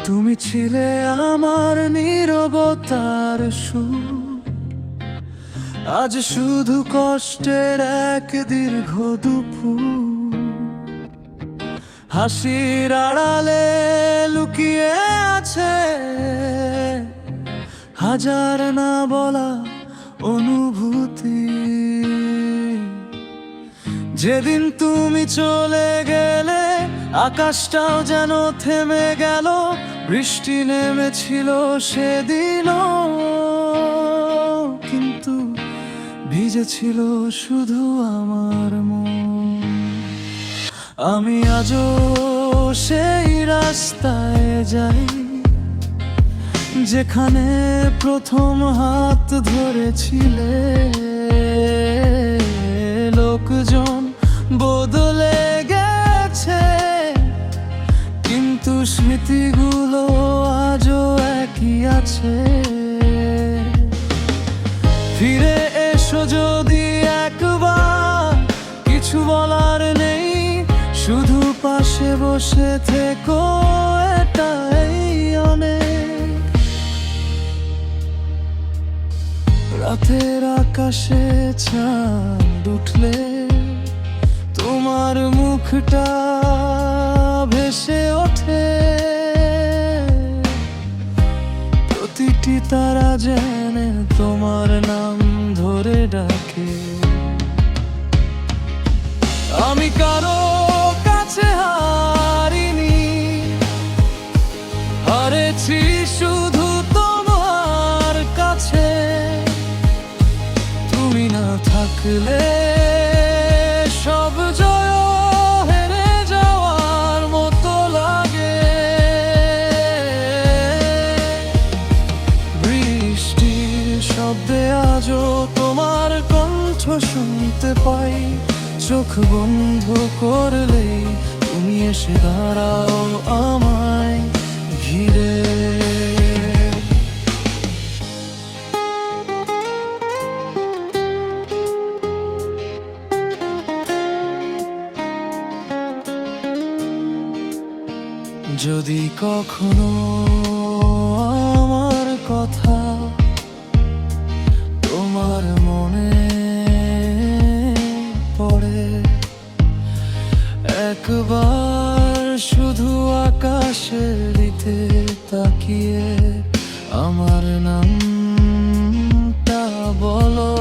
তুমি ছিলে আমার নীরবতার সুর, আজ শুধু কষ্টের এক দীর্ঘ দুপুর। হাসির আড়ালে লুকিয়ে আছে হাজার না বলা অনুভূতি। যেদিন তুমি চলে গেলে আকাশটাও যেন থেমে গেল, বৃষ্টি নেমেছিল সেদিনও, কিন্তু ভিজেছিল শুধু আমার মন। আমি আজও সেই রাস্তায় যাই যেখানে প্রথম হাত ধরেছিলে। লোকজন বদলে গেছে, কিন্তু স্মৃতিগুলো আজও একই আছে। ফিরে এসো যদি একবার, কিছু বলার নেই, শুধু পাশে বসে থেকো, এটাই অনেক। রাতের আকাশে চাঁদ উঠলে তোমার মুখটা ভেসে ওঠে, প্রতিটি তারা জেনে তোমার নাম ধরে ডাকে। আমি কারো কাছে হারিনি, হারেছি শুধু তোমার কাছে। তুমি না থাকলে সব জয় হেরে যাওয়ার মতো লাগে। বৃষ্টির শব্দে আজও তোমার কণ্ঠ শুনতে পাই, চোখ বন্ধ করলেই তুমি এসে দাঁড়াও আমায় ঘিরে। যদি কখনো আমার কথা তোমার মনে পড়ে, একবার শুধু আকাশের দিকে তাকিয়ে আমার নামটা বলো।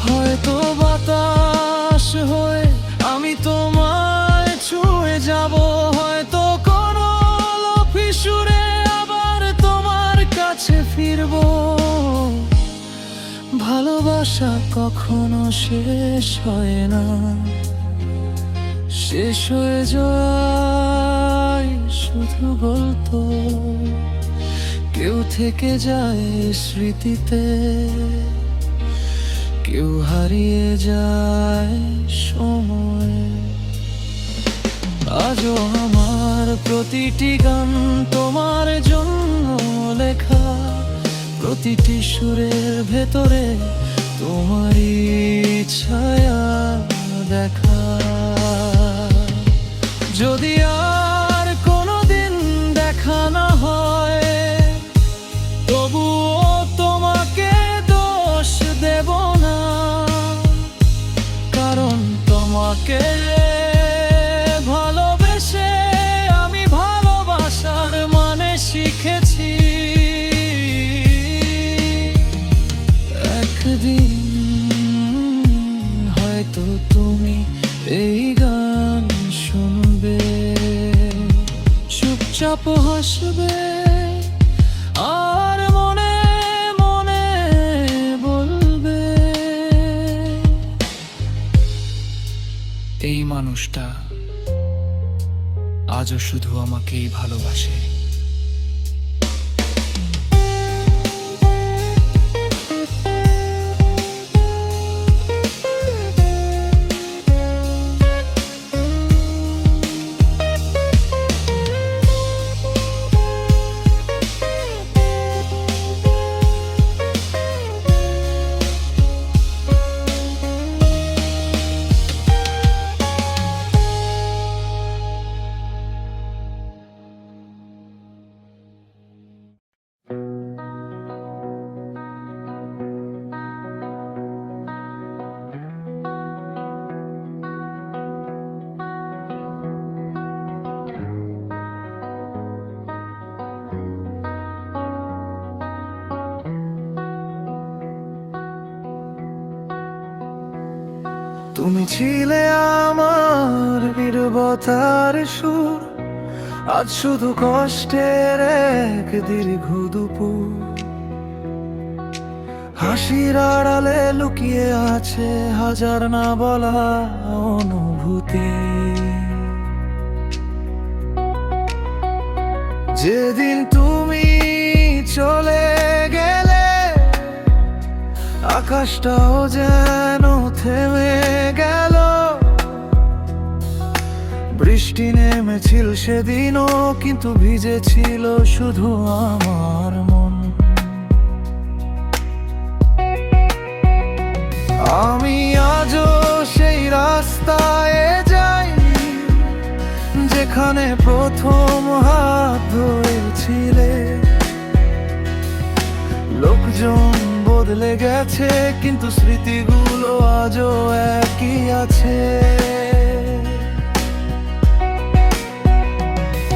হয়তো বাতাস হয়ে আমি তোমায় ছুঁয়ে যাব, হয়তো কোনো লোফি সুরে আবার তোমার কাছে ফিরবো। ভালোবাসা কখনো শেষ হয় না, শেষ হয়ে যায় শুধু বলতো। কেউ থেকে যায় স্মৃতিতে, কেউ হারিয়ে যায় সময়। আজও আমার প্রতিটি গান তোমার জন্য লেখা, প্রতিটি সুরের ভেতরে তোমারই ছায়া দেখা। যদি আর কোনোদিন দেখা না হয়, তবুও তোমাকে দোষ দেব না, কারণ তোমাকে ভালোবেসে আমি ভালোবাসার মানে শিখেছি। একদিন হয়তো তুমি এই গান শুনবে, চুপচাপ হাসবে, আর মনে মনে বলবে, এই মানুষটা আজও শুধু আমাকেই ভালোবাসে। তুমি ছিলে আমার নীরবতার সুর, আজ শুধু কষ্টের এক দীর্ঘ দুপুর। হাসির আড়ালে লুকিয়ে আছে হাজার না বলা অনুভূতি। যেদিন তুমি চলে গেলে আকাশটাও যেন থেমে গেল। বৃষ্টি নেমেছিল সেদিনও, কিন্তু ভিজেছিল শুধু আমার মন। আমি আজও সেই রাস্তায় যাই যেখানে প্রথম হাত ধরেছিলে। লোকজন বদলে গেছে, কিন্তু স্মৃতিগুলো আজও একই আছে।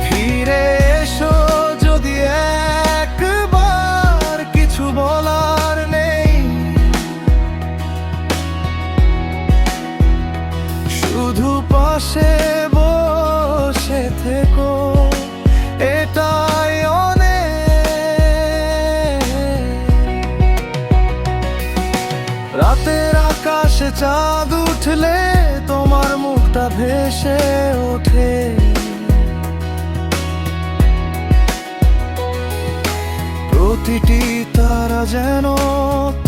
ফিরে এসো যদি একবার, কিছু বলার নেই, শুধু পাশে বসে থেকো, এটাই অনেক। রাতের আকাশে চাঁদ উঠলে তোমার মুখটা ভেসে ওঠে। প্রতিটি তারা যেন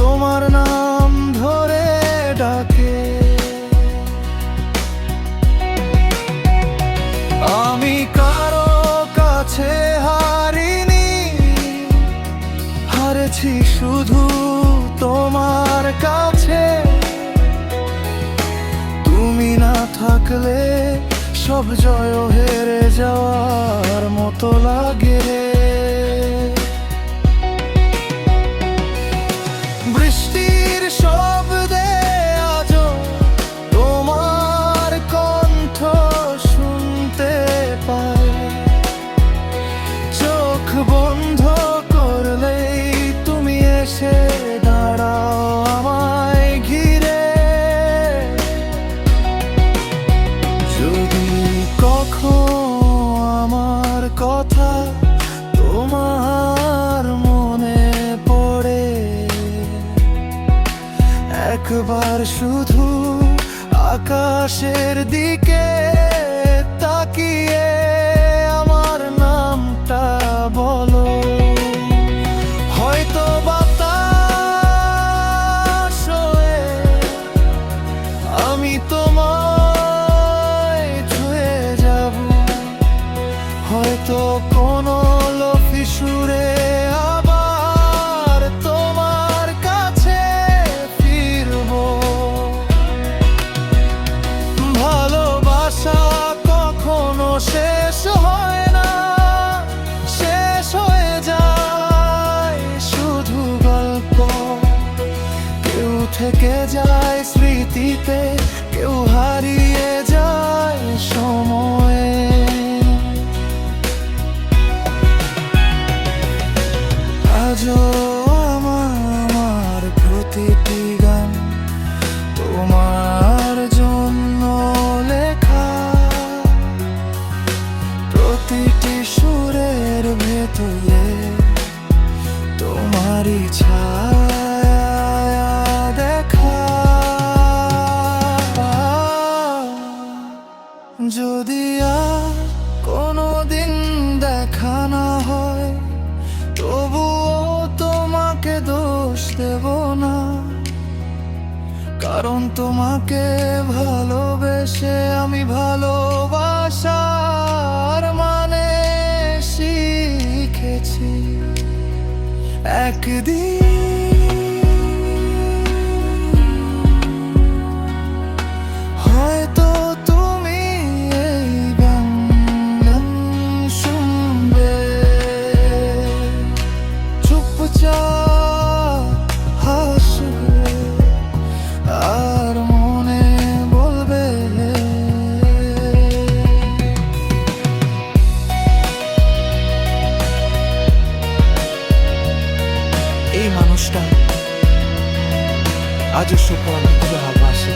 তোমার নাম ধরে ডাকে। আমি কারো কাছে হারিনি, হারেছি শুধু তোমার কাছে। তুমি না থাকলে সব জয় হেরে যাওয়ার মতো লাগে। বৃষ্টির শব্দে আজও তোমার কণ্ঠ শুনতে পাই। চোখ বন্ধ করলেই তুমি এসে দাঁড়াও আমায় ঘিরে। যদি কখনো আমার কথা তোমার মনে পড়ে, একবার শুধু আকাশের দিকে তাকিয়ে আমার নামটা বলো। হয়তো বাতাস হয়ে আমি তোমায় ছুঁয়ে যাব। হয়তো কোনো লোফি সুরে আবার তোমার কাছে ফিরবো। ভালোবাসা কখনো শেষ হয় না, শেষ হয়ে যায় শুধু গল্প। কেউ থেকে যায় স্মৃতিতে, কেউ হারিয়ে যায় সময়ে। আজও আমার প্রতিটি গান তোমার জন্য লেখা। প্রতিটি সুরের ভেতরে তোমারই ছায়া দেখা। যদি আর কোনোদিন দেখা না হয়, তবুও তোমাকে দোষ দেব না। কারণ তোমাকে ভালোবেসে আমি ভালোবাসার মানে শিখেছি। একদিন হয়তো তুমি এই গান শুনবে, চুপচাপ হাসবে আর মনে বলবে। এই মানুষটা আজও সুখ আমাকে ভালোবাসে।